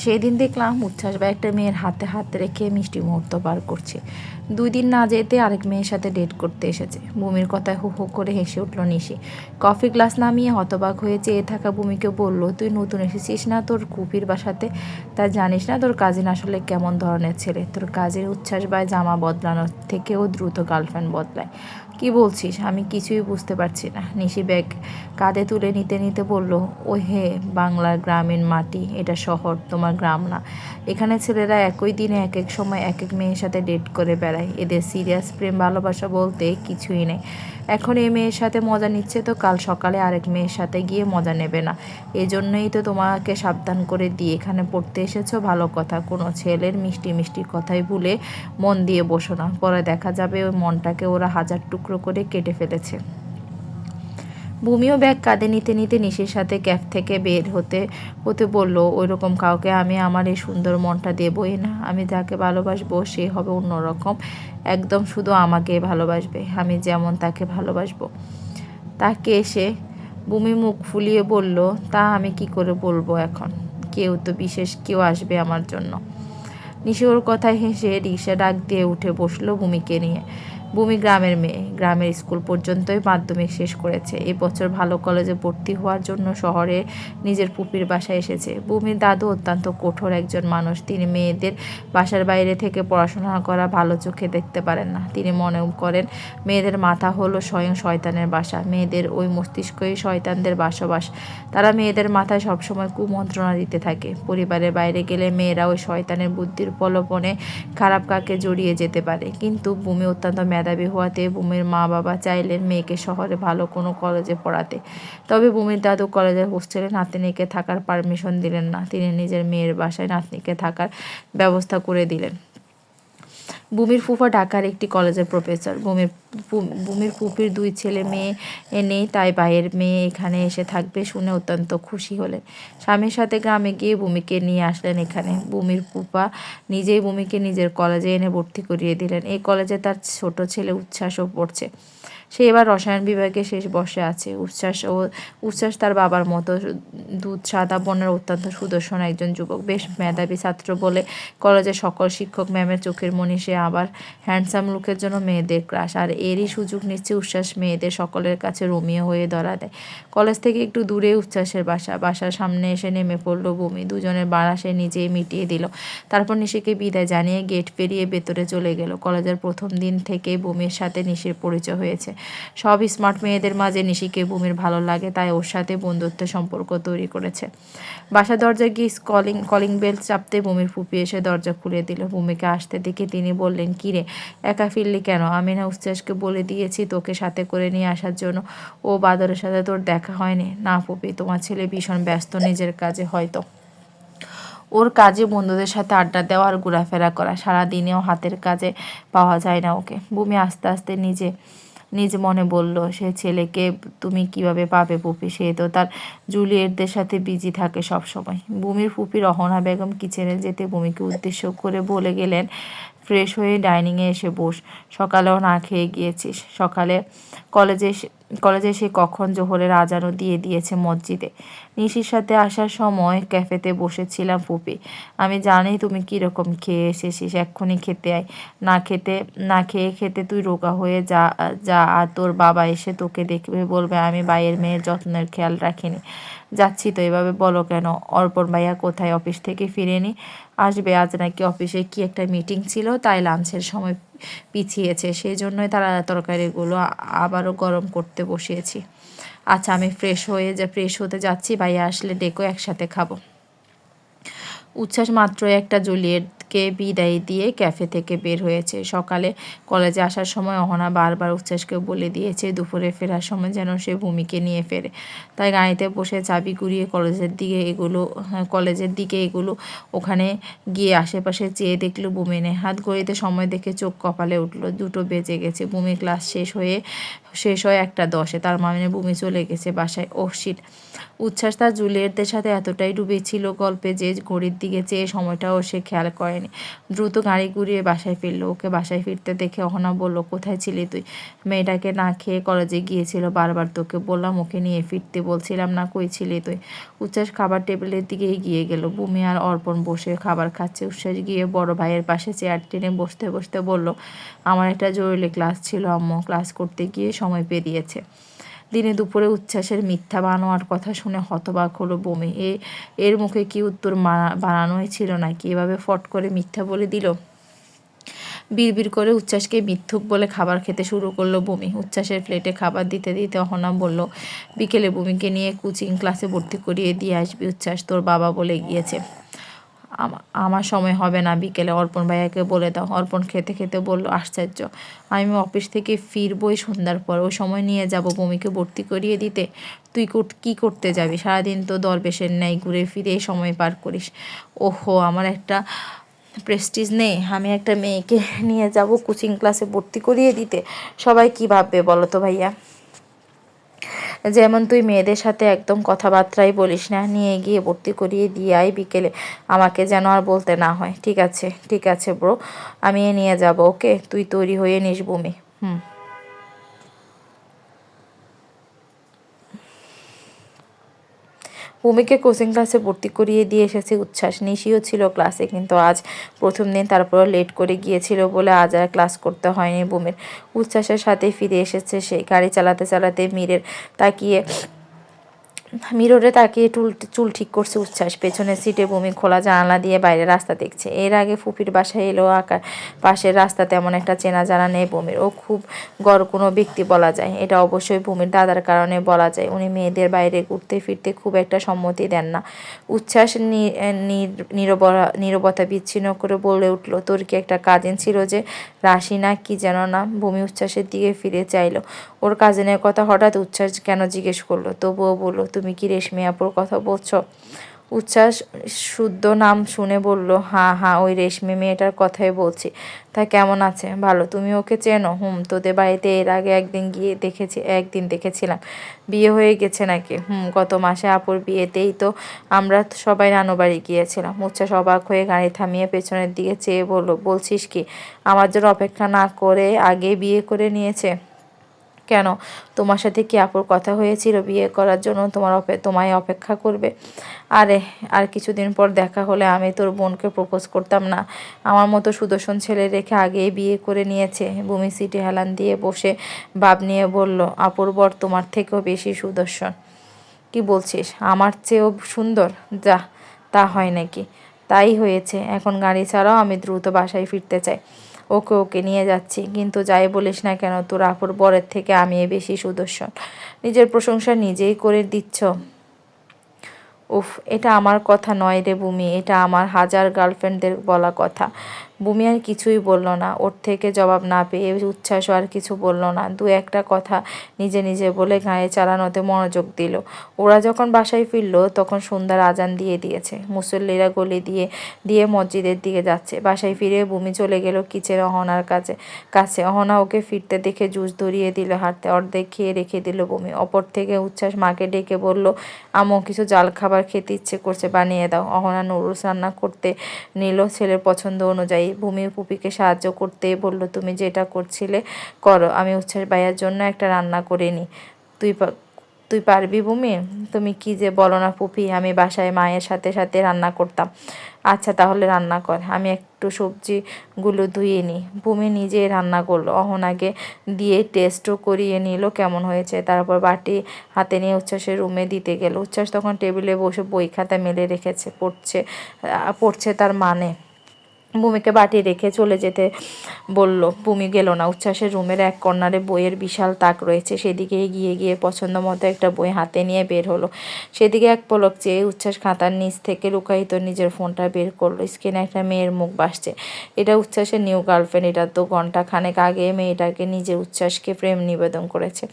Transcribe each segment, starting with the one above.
সেদিন দেখলাম উচ্ছ্বাস ভাই একটা মেয়ের হাতে হাত রেখে মিষ্টি মুহূর্ত পার করছে। 2 দিন না যেতে আরেক মেয়ের সাথে ডেট করতে এসেছে। বুমির কথায় হু হু করে হেসে উঠল নিশি। কফি গ্লাস নামিয়ে হতবাক হয়ে চেয়ে থাকা বুমিকে বলল, তুই নতুন এসেছিস না তোর কুপির বাসাতে? তা জানিস না তোর কাজিন আসলে কেমন ধরনের ছেলে? তোর কাজিন উচ্ছ্বাস ভাই জামা বদলানোর থেকেও দ্রুত গার্লফ্রেন্ড বদলায়। কি বলছিস? আমি কিছুই বুঝতে পারছি না। নিশি ব্যাগ কাঁধে তুলে নিতে নিতে বলল, ও হে বাংলার গ্রামীণ মাটি, এটা শহর, তোমার গ্রাম না। এখানে ছেলেরা একই দিনে এক এক সময় এক এক মেয়ের সাথে ডেট করে বেড়ায়। এদের সিরিয়াস প্রেম ভালোবাসা বলতে কিছুই নেই। এখন এই মেয়ের সাথে মজা নিচ্ছে তো কাল সকালে আরেক মেয়ের সাথে গিয়ে মজা নেবে না? এজন্যই তো তোমাকে সাবধান করে দিয়ে এখানে পড়তে এসেছো। ভালো কথা, কোনো ছেলের মিষ্টি মিষ্টি কথাই ভুলে মন দিয়ে বসো না, পরে দেখা যাবে ওই মনটাকে ওরা 1000 টুকরো করে কেটে ফেলেছে। বুমিও ব্যাগ কাঁধে নিতে নিতে নিশির সাথে ক্যাফ থেকে বের হতে হতে বলল, ওই রকম কাউকে আমি আমার এই সুন্দর মনটা দেবই না। আমি যাকে ভালোবাসবো সে হবে অন্যরকম, একদম শুধু আমাকে ভালোবাসবে, আমি যেমন তাকে ভালোবাসবো। তাকে এসে বুমি মুখ ফুলিয়ে বলল, তা আমি কি করে বলবো এখন? কেউ তো বিশেষ কেউ আসবে আমার জন্য। নিশি ওর কথায় হেসে রিকশা ডাক দিয়ে উঠে বসলো বুমিকে নিয়ে। বুমি গ্রামের মেয়ে, গ্রামের স্কুল পর্যন্তই মাধ্যমিক শেষ করেছে। এবছর ভালো কলেজে ভর্তি হওয়ার জন্য শহরে নিজের পুপির বাসায় এসেছে। বুমির দাদু অত্যন্ত কঠোর একজন মানুষ। তিনি মেয়েদের বাসার বাইরে থেকে পড়াশোনা করা ভালো চোখে দেখতে পারেন না। তিনি মনে করেন মেয়েদের মাথা হলো স্বয়ং শয়তানের বাসা, মেয়েদের ওই মস্তিষ্কই শয়তানদের বাসবাস। তারা মেয়েদের মাথায় সবসময় কুমন্ত্রণা দিতে থাকে। পরিবারের বাইরে গেলে মেয়েরা ওই শয়তানের বুদ্ধির প্রলোভনে খারাপ কাকে জড়িয়ে যেতে পারে। কিন্তু বুমি অত্যন্ত মেধাবী হওয়াতে বুমির মা বাবা চাইলেন মেয়েকে শহরে ভালো কোনো কলেজে পড়াতে। তবে বুমির দাদু কলেজের হোস্টেলে নাতনিকে থাকার পারমিশন দিলেন না। তিনি নিজের মেয়ের বাসায় নাতনিকে থাকার ব্যবস্থা করে দিলেন। বুমির ফুফা ঢাকার একটি কলেজের প্রফেসর। বুমির ফুপির 2 ছেলে মেয়ে নেই, তাই ভাইয়ের মেয়ে এখানে এসে থাকবে শুনে অত্যন্ত খুশি হলেন। স্বামীর সাথে গ্রামে গিয়ে বুমিকে নিয়ে আসলেন এখানে। বুমির ফুপা নিজেই বুমিকে নিজের কলেজে এনে ভর্তি করিয়ে দিলেন। এই কলেজে তার ছোট ছেলে উচ্ছ্বাসও পড়ছে। সে এবার রসায়ন বিভাগে শেষ বর্ষে আছে। উচ্ছ্বাস তার বাবার মতো দুধ সাদা বর্ণের অত্যন্ত সুদর্শন একজন যুবক। বেশ মেধাবী ছাত্র বলে কলেজের সকল শিক্ষক ম্যামের চোখের মণি। সে আবার হ্যান্ডসাম লুকের জন্য মেয়েদের ক্রাশ, আর এরই সুযোগ নিচ্ছে উচ্ছ্বাস মেয়েদের সকলের কাছে রোমিও হয়ে ধরা দেয়। কলেজ থেকে একটু দূরে উচ্ছ্বাসের বাসা। বাসার সামনে এসে নেমে পড়ল বুমি। দুজনের ভাড়া সে নিজেই মিটিয়ে দিল। তারপর নিশিকে বিদায় জানিয়ে গেট পেরিয়ে ভেতরে চলে গেল। কলেজের প্রথম দিন থেকেই বুমির সাথে নিশির পরিচয় হয়েছে। সব স্মার্ট মেয়েদের মাঝে নিশিকে বুমির ভালো লাগে, তাই ওর সাথে বন্ধুত্বের সম্পর্ক তৈরি করেছে। বাসার দরজায় গিয়ে কলিং বেল চাপতে বুমির ফুপি এসে দরজা খুলে দিল। বুমিকে আসতে দেখে তিনি বললেন, কিরে একা ফিরলি কেন? আমি না উচ্ছ্বাসকে বলে দিয়েছি তোকে সাথে করে নিয়ে আসার জন্য। ও বাদরের সাথে তোর দেখা হয়নি? না ফুপি, তোমার ছেলে ভীষণ ব্যস্ত নিজের কাজে, হয়তো ওর কাজে বন্ধুদের সাথে আড্ডা দেওয়া আর ঘোরাফেরা করা, সারাদিনেও হাতের কাজে পাওয়া যায় না ওকে। বুমি আস্তে আস্তে নিজ মনে বলল, সে ছেলেকে তুমি কিভাবে পাবে পুপি? সে তো তার জুলিয়েটদের সাথে বিজি থাকে সব সময়। বুমির ফুপি রহনা বেগম কিচেনে যেতে বুমিকে উদ্দেশ্য করে বলে গেলেন, ফ্রেশ হয়ে ডাইনিংয়ে এসে বস, সকালেও না খেয়ে গিয়েছিস। কলেজে সে কখন জোহরের আজানও দিয়ে দিয়েছে মসজিদে। নিশির সাথে আসার সময় ক্যাফেতে বসেছিলাম ফুপি। আমি জানি তুমি কীরকম খেয়ে এসেছিস, এক্ষুনি খেতে আয়। না খেয়ে খেতে তুই রোগা হয়ে যা যা আর তোর বাবা এসে তোকে দেখবে, বলবে আমি ভাইয়ের মেয়ের যত্নের খেয়াল রাখিনি। যাচ্ছি তো, এভাবে বলো কেন? অর্পণ ভাইয়া কোথায়? অফিস থেকে ফিরেনি? আসবে, আজ নাকি অফিসে কি একটা মিটিং ছিল, তাই লাঞ্চের সময় পিছিয়েছে, সেই জন্যই তারা তরকারিগুলো আবারও গরম করতে বসিয়েছি। আচ্ছা, আমি ফ্রেশ হতে যাচ্ছি, ভাইয়া আসলে ডেকো, একসাথে খাবো। উচ্ছ্বাস মাত্র একটা জুলিয়েটকে বিদায় দিয়ে ক্যাফে থেকে বের হয়েছে। সকালে কলেজে আসার সময় অহনা বারবার উচ্ছ্বাসকে বলে দিয়েছে দুপুরে ফেরার সময় যেন সে ভূমিকে নিয়ে ফেরে। তাই গাড়িতে বসে চাবি ঘুরিয়ে কলেজের দিকে এগুলো। ওখানে গিয়ে আশেপাশে চেয়ে দেখলো বুমি নেই। হাত ঘড়িতে সময় দেখে চোখ কপালে উঠল। 2টো বেজে গেছে। বুমি ক্লাস শেষ হয় 1:10-এ। তার মানে বুমি চলে গেছে বাসায়। Oh shit! উচ্ছ্বাস তার জুলিয়েটদের সাথে এতটাই ডুবে ছিল গল্পে যে ঘড়ির দিকে চেয়ে সময়টাও সে খেয়াল করেনি। হয়নি। দ্রুত গাড়ি ঘুরিয়ে বাসায় ফিরল। ওকে বাসায় ফিরতে দেখে অহনা বলল, কোথায় ছিলি তুই? মেয়েটাকে না খেয়ে কলেজে গিয়েছিল, বারবার তোকে বললাম ওকে নিয়ে ফিরতে, বলছিলাম না, কই ছিলি তুই? উচ্ছ্বাস খাবার টেবিলের দিকে এগিয়ে গেল। ভূমি আর অর্পণ বসে খাবার খাচ্ছে। উচ্ছ্বাস গিয়ে বড় ভাইয়ের পাশে চেয়ার টেনে বসতে বসতে বলল, আমার একটা জরুরি ক্লাস ছিল আম্মু, ক্লাস করতে গিয়ে সময় পেরিয়েছে। দিনে দুপুরে উচ্ছ্বাসের মিথ্যা বানোয়ার কথা শুনে হতবাক হলো ভূমি। এর মুখে কি উত্তর বানানোই ছিল নাকি? এভাবে ফট করে মিথ্যা বলে দিল। বিড়বিড় করে উচ্ছ্বাসকে মিথ্যুক বলে খাবার খেতে শুরু করলো ভূমি। উচ্ছ্বাসের প্লেটে খাবার দিতে দিতে অহনা বলল, বিকেলে ভূমিকে নিয়ে কোচিং ক্লাসে ভর্তি করিয়ে দিয়ে আসবি উচ্ছ্বাস, তোর বাবা বলে গিয়েছে। আমার সময় হবে না বিকেলে, অর্পণ ভাইয়াকে বলে দাও। অর্পণ খেতে খেতে বলল, আশ্চর্য, আমি অফিস থেকে ফিরবই সন্ধ্যার পর, ওই সময় নিয়ে যাব ভূমিকে ভর্তি করিয়ে দিতে? তুই কি করতে যাবি? সারাদিন তো দরবেশের ন্যায় ঘুরে ফিরে সময় পার করিস। ওহো, আমার একটা প্রেস্টিজ নেই? আমি একটা মেয়েকে নিয়ে যাব কোচিং ক্লাসে ভর্তি করিয়ে দিতে? সবাই কি ভাববে বলো তো ভাইয়া? যেমন তুই মেয়েদের সাথে একদম কথাবার্তাই বলিস না, নিয়ে গিয়ে ভর্তি করিয়ে দিয়ে আয় বিকেলে, আমাকে যেন আর বলতে না হয়। ঠিক আছে, ঠিক আছে ব্রো, আমি নিয়ে যাব। ওকে, তুই তৈরি হয়ে নিস ভূমি। ভূমিকে কোচিং ক্লাসে ভর্তি করিয়ে দিয়ে এসেছে উচ্ছ্বাস। নিশিও ছিল ক্লাসে, কিন্তু আজ প্রথম দিন, তারপরও লেট করে গিয়েছিল বলে আজ আর ক্লাস করতে হয়নি ভূমির। উচ্ছ্বাসের সাথে ফিরে এসেছে সে। গাড়ি চালাতে চালাতে মিররে তাকিয়ে চুল ঠিক করছে উচ্ছ্বাস। পেছনের সিটে ভূমি খোলা জানালা দিয়ে বাইরে রাস্তা দেখছে। এর আগে ফুপির বাসায় এলো পাশের রাস্তা তেমন একটা চেনা জানা নেই ভূমির। ও খুব গড় কোনো ব্যক্তি বলা যায়। এটা অবশ্যই ভূমির দাদার কারণে বলা যায়। উনি মেয়েদের বাইরে ঘুরতে ফিরতে খুব একটা সম্মতি দেন না। উচ্ছ্বাস নীরবতা বিচ্ছিন্ন করে বলে উঠল, তোর কি একটা কাজিন ছিল যে রাশি না কি যেন নাম? ভূমি উচ্ছ্বাসের দিকে ফিরে চাইল। ওর কাজিনের কথা হঠাৎ উচ্ছ্বাস কেন জিজ্ঞেস করলো? তবুও বলল, তুমি কি রেশমি আপুর কথা বলছো? উচ্ছ্বাস শুদ্ধ নাম শুনে বলল, হ্যাঁ হ্যাঁ, ওই রেশমি মেয়েটার কথাই বলছি। তা কেমন আছে? ভালো। তুমি ওকে চেনো? তোদের বাড়িতে এর আগে একদিন দেখেছিলাম। বিয়ে হয়ে গেছে নাকি? গত মাসে আপুর বিয়েতেই তো আমরা সবাই নানু বাড়ি গিয়েছিলাম। উচ্ছ্বাস অবাক হয়ে গাড়ি থামিয়ে পেছনের দিকে চেয়ে বলল, বলছিস কি আমার জন্য অপেক্ষা না করে আগে বিয়ে করে নিয়েছে? কেন, তোমার সাথে কি আপুর কথা হয়েছিল বিয়ে করার জন্য তোমায় অপেক্ষা করবে? আরে, আর কিছুদিন পর দেখা হলে আমি তোর বোনকে প্রপোজ করতাম না? আমার মতো সুদর্শন ছেলে রেখে আগেই বিয়ে করে নিয়েছে। ভূমি সিটে হেলান দিয়ে বসে ভাব নিয়ে বলল, আপুর বর তোমার থেকেও বেশি সুদর্শন। কি বলছিস? আমার চেয়েও সুন্দর? যা, তা হয় নাকি? তাই হয়েছে। এখন গাড়ি ছাড়াও, আমি দ্রুত বাসায় ফিরতে চাই। ওকে ওকে, নিয়ে যাচ্ছি। কিন্তু যাই বলিস না কেন, তোর আপুর বরের থেকে আমি বেশি সুদর্শন। নিজের প্রশংসা নিজেই করে দিচ্ছ। উফ, এটা আমার কথা নয় রে ভূমি, এটা আমার হাজার গার্লফ্রেন্ডদের বলা কথা। ভূমি আর কিছুই বলল না। ওর থেকে জবাব না পেয়ে উচ্ছ্বাসও আর কিছু বলল না। দু একটা কথা নিজে নিজে বলে গাড়ি চালানোতে মনোযোগ দিল। ওরা যখন বাসায় ফিরল তখন সন্ধ্যার আজান দিয়ে দিয়েছে। মুসল্লিরা গলি দিয়ে দিয়ে মসজিদের দিকে যাচ্ছে। বাসায় ফিরে ভূমি চলে গেল কিচেন অহনার কাছে। অহনা ওকে ফিরতে দেখে জুস ধরিয়ে দিল হাতে। অর্ধেক খেয়ে রেখে দিল ভূমি। অপর থেকে উচ্ছ্বাস মাকে ডেকে বলল, আম্মু কিছু জাল খাবার খেতে ইচ্ছে করছে, বানিয়ে দাও। অহনা নুডলস রান্না করতে নিল ছেলের পছন্দ অনুযায়ী। ভূমি পুপিকে সাহায্য করতে বলল, তুমি যেটা করছিলে করো, আমি উচ্ছ্বাস ভাইয়ার জন্য একটা রান্না করে নিই। তুই তুই পারবি ভূমি? তুমি কি যে বলো না পুপি, আমি বাসায় মায়ের সাথে সাথে রান্না করতাম। আচ্ছা তাহলে রান্না কর, আমি একটু সবজিগুলো ধুয়ে নিই। ভূমি নিজেই রান্না করলো। অহনাকে দিয়ে টেস্টও করিয়ে নিল কেমন হয়েছে। তারপর বাটি হাতে নিয়ে উচ্ছ্বাসের রুমে দিতে গেল। উচ্ছ্বাস তখন টেবিলে বসে বই খাতা মেলে রেখেছে, পড়ছে তার মানে। ভূমিকে বাটি রেখে চলে যেতে বলল। ভূমি গেল না। উচ্ছ্বাসের রুমের এক কর্নারে বইয়ের বিশাল তাক রয়েছে, সেদিকে এগিয়ে গিয়ে পছন্দ মতো একটা বই হাতে নিয়ে বের হলো। সেদিকে এক পলক চেয়ে উচ্ছ্বাস খাতার নিচ থেকে লুকায়িত নিজের ফোনটা বের করলো। স্ক্রিনে একটা মেয়ের মুখ ভাসছে। এটা উচ্ছ্বাসের নিউ গার্লফ্রেন্ড। এটা তো ঘন্টা খানেক আগে মেয়েটাকে উচ্ছ্বাসকে প্রেম নিবেদন করেছে।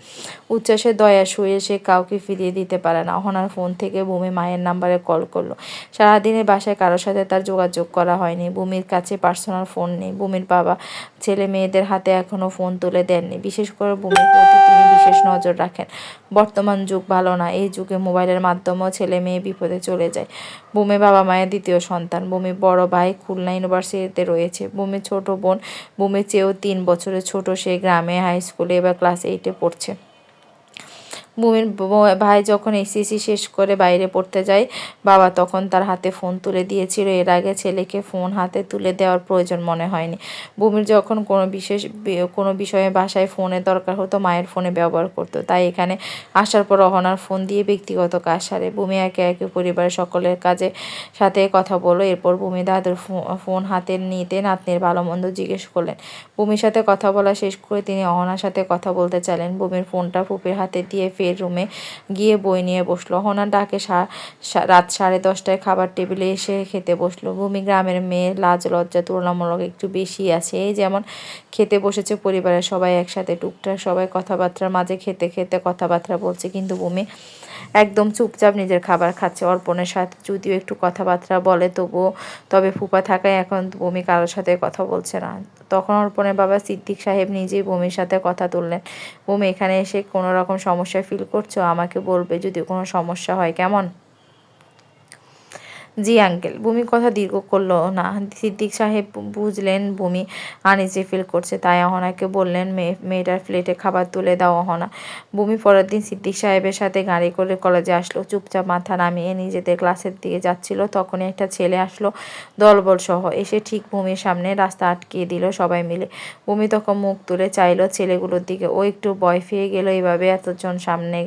উচ্ছ্বাসের দয়া শুয়ে সে কাউকে ফিরিয়ে দিতে পারে না। অহনার ফোন থেকে ভূমি মায়ের নাম্বারে কল করলো। সারাদিনের বাসায় কারোর সাথে তার যোগাযোগ করা হয়নি। ভূমির কাছে পার্সোনাল ফোন নেই। বুমির বাবা ছেলে মেয়েদের হাতে এখনও ফোন তুলে দেননি। বিশেষ করে বুমির প্রতি তিনি বিশেষ নজর রাখেন। বর্তমান যুগ ভালো না, এই যুগে মোবাইলের মাধ্যমেও ছেলে মেয়ে বিপদে চলে যায়। বুমি বাবা মায়ের দ্বিতীয় সন্তান। বুমির বড় ভাই খুলনা ইউনিভার্সিটিতে রয়েছে। বুমির ছোট বোন বুমির চেয়েও 3 বছরের ছোট, সে গ্রামে হাই স্কুলে এবার ক্লাস 8-এ পড়ছে। বুমির ভাই যখন এসএসসি শেষ করে বাইরে পড়তে যায়, বাবা তখন তার হাতে ফোন তুলে দিয়েছিল। এর আগে ছেলেকে ফোন হাতে তুলে দেওয়ার প্রয়োজন মনে হয়নি। বুমির যখন কোনো বিষয়ে বাসায় ফোনের দরকার হতো, মায়ের ফোনে ব্যবহার করতো। তাই এখানে আসার পর অহনার ফোন দিয়ে ব্যক্তিগত কাজ সারে। বুমি একে একে পরিবারের সকলের কাজে সাথে কথা বলল। এরপর বুমি দাদুর ফোন হাতে নিতে নাতনির ভালো মন্দ জিজ্ঞেস করলেন। বুমির সাথে কথা বলা শেষ করে তিনি অহনার সাথে কথা বলতে চাইলেন। বুমির ফোনটা ফুপির হাতে দিয়ে ফের রুমে গিয়ে বই নিয়ে বসলো। অহনার ডাকে রাত 10:30টায় খাবার টেবিলে এসে খেতে বসলো। বুমি গ্রামের মেয়ে, লাজ লজ্জা তুলনামূলক একটু বেশি আছে। এই যেমন খেতে বসেছে পরিবারের সবাই একসাথে, টুকটাক সবাই কথাবার্তার মাঝে খেতে খেতে কথাবার্তা বলছে, কিন্তু বুমি একদম চুপচাপ নিজের খাবার খাচ্ছে। অর্পণের সাথে যদিও একটু কথাবার্তা বলে, তবে ফুপা থাকায় এখন বুমি কারোর সাথে কথা বলছে না। তখন অর্পণের বাবা সিদ্দিক সাহেব নিজেই বুমির সাথে কথা তুললেন। বুমি, এখানে এসে কোনো রকম সমস্যা ফিল করছো? আমাকে বলবে যদি কোনো সমস্যা হয়, কেমন? জি আঙ্কেল। বুমি কথা দীর্ঘ করল না। সিদ্দিক সাহেব বুঝলেন বুমি আনইজি ফিল করছে, তাই অহনাকে বললেন, মেয়েটার প্লেটে খাবার তুলে দাও অহনা। বুমি পরের দিন সিদ্দিক সাহেবের সাথে গাড়ি করে কলেজে আসলো। চুপচাপ মাথা নামিয়ে নিজেদের ক্লাসের দিকে যাচ্ছিল, তখনই একটা ছেলে আসলো দলবল সহ। এসে ঠিক বুমির সামনে রাস্তা আটকিয়ে দিল সবাই মিলে। বুমি তখন মুখ তুলে চাইল ছেলেগুলোর দিকে। ও একটু ভয় পেয়ে গেল এভাবে এতজন সামনে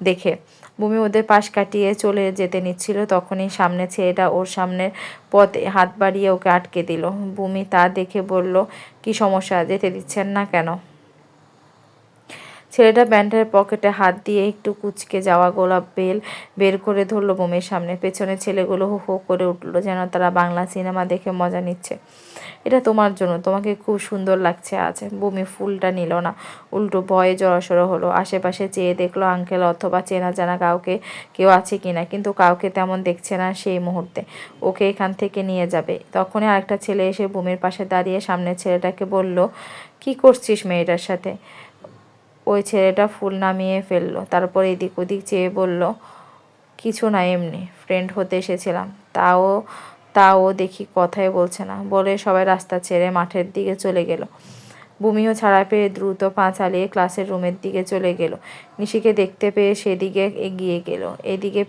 দেখে। বুমি ওদের পাশ কাটিয়ে চলে যেতে নিচ্ছিল, তখনই সামনে ছেলেটা ওর সামনের পথে হাত বাড়িয়ে ওকে আটকে দিল। বুমি তা দেখে বলল, কি সমস্যা, যেতে দিচ্ছেন না কেন? ছেলেটা প্যান্টের পকেটে হাত দিয়ে একটু কুঁচকে যাওয়া গোলাপ বের করে ধরল বুমির সামনে। পেছনের ছেলেগুলো হো হো করে উঠল, যেন তারা বাংলা সিনেমা দেখে মজা নিচ্ছে। এটা তোমার জন্য, তোমাকে খুব সুন্দর লাগছে আজ। বুমি ফুলটা নিল না, উল্টো ভয়ে জড়সড় হলো। আশেপাশে চেয়ে দেখলো আঙ্কেল অথবা চেনা জানা কেউ আছে কিনা, কিন্তু কাউকে তেমন দেখছে না সেই মুহূর্তে। ওকে এখান থেকে নিয়ে যাবে। তখনই আরেকটা ছেলে এসে বুমির পাশে দাঁড়িয়ে সামনের ছেলেটাকে বলল, কি করছিস মেয়েটার সাথে? ওই ছেলেটা ফুল নামিয়ে ফেললো, তারপর এদিক ওদিক চেয়ে বলল, কিছু না, এমনি ফ্রেন্ড হতে এসেছিলাম। তাও দেখি কথাই বলছে না, বলে সবাই রাস্তা ছেড়ে মাঠের দিকে চলে গেল। বুমিও ছাড়া পেয়ে দ্রুত পা চালিয়ে ক্লাসের রুমের দিকে চলে গেল। নিশিকে দেখতে পেয়ে সেদিকে এগিয়ে গেল। এদিকে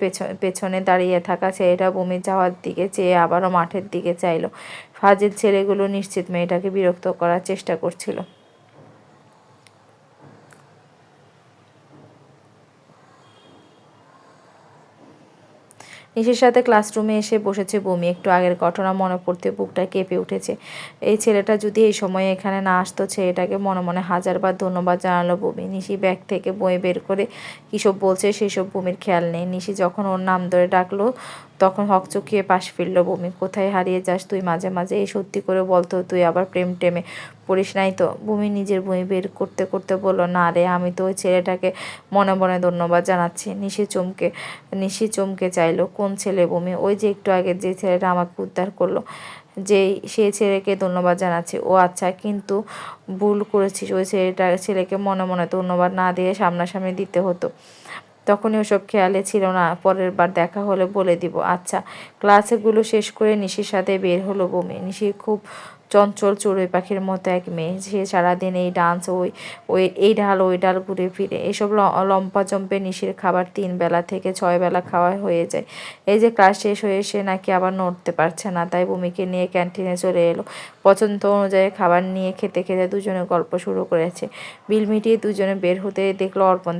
পেছনে দাঁড়িয়ে থাকা ছেলেটা বুমির যাওয়ার দিকে চেয়ে আবারও মাঠের দিকে চাইল। ফাজিল ছেলেগুলো নিশ্চিত মেয়েটাকে বিরক্ত করার চেষ্টা করছিল। নিশির সাথে ক্লাসরুমে এসে বসেছে বুমি। একটু আগের ঘটনা মনে পড়তে বুকটা কেঁপে উঠেছে। এই ছেলেটা যদি এই সময়ে এখানে না আসতো, ছেলেটাকে মনে মনে হাজারবার ধন্যবাদ জানালো বুমি। নিশি ব্যাগ থেকে বই বের করে কিসব বলছে সেসব বুমির খেয়াল নেই। নিশি যখন ওর নাম ধরে ডাকলো, তখন হকচকিয়ে পাশ ফিরল বুমি। কোথায় হারিয়ে যাস তুই মাঝে মাঝে? এই সত্যি করে বলতো, তুই আবার প্রেম টেমে পড়িস নাই তো? বুমি নিজের বই বের করতে করতে বলল, না রে, আমি তো ওই ছেলেটাকে মনে মনে ধন্যবাদ জানাচ্ছি। নিশি চমকে চাইলো, কোন ছেলে বুমি? ওই যে একটু আগে যে ছেলেটা আমাকে উদ্ধার করলো, সেই ছেলেকে ধন্যবাদ জানাচ্ছি। ও আচ্ছা, কিন্তু ভুল করেছিস, ওই ছেলেকে মনে মনে ধন্যবাদ না দিয়ে সামনাসামনি দিতে হতো। তখনই ওসব খেয়ালে ছিল না, পরের বার দেখা হলে বলে দিব। আচ্ছা। ক্লাসগুলো শেষ করে নিশির সাথে বের হলো বুমি। নিশি খুব চঞ্চল চড়ুই পাখির মতো এক মেয়ে। সে সারাদিন এই ডান্স, এই ডাল ওই ডাল ঘুরে ফিরে। এসব লম্পাজম্পে নিশির খাবার 3 বেলা থেকে 6 বেলা খাওয়া হয়ে যায়। এই যে ক্লাস শেষ হয়ে এসে নাকি আবার নড়তে পারছে না, তাই বুমিকে নিয়ে ক্যান্টিনে চলে এলো। পছন্দ অনুযায়ী খাবার নিয়ে খেতে খেতে দুজনে গল্প শুরু করেছে। বিল মিটিয়ে দুজনে বের হতে দেখলো অর্পণ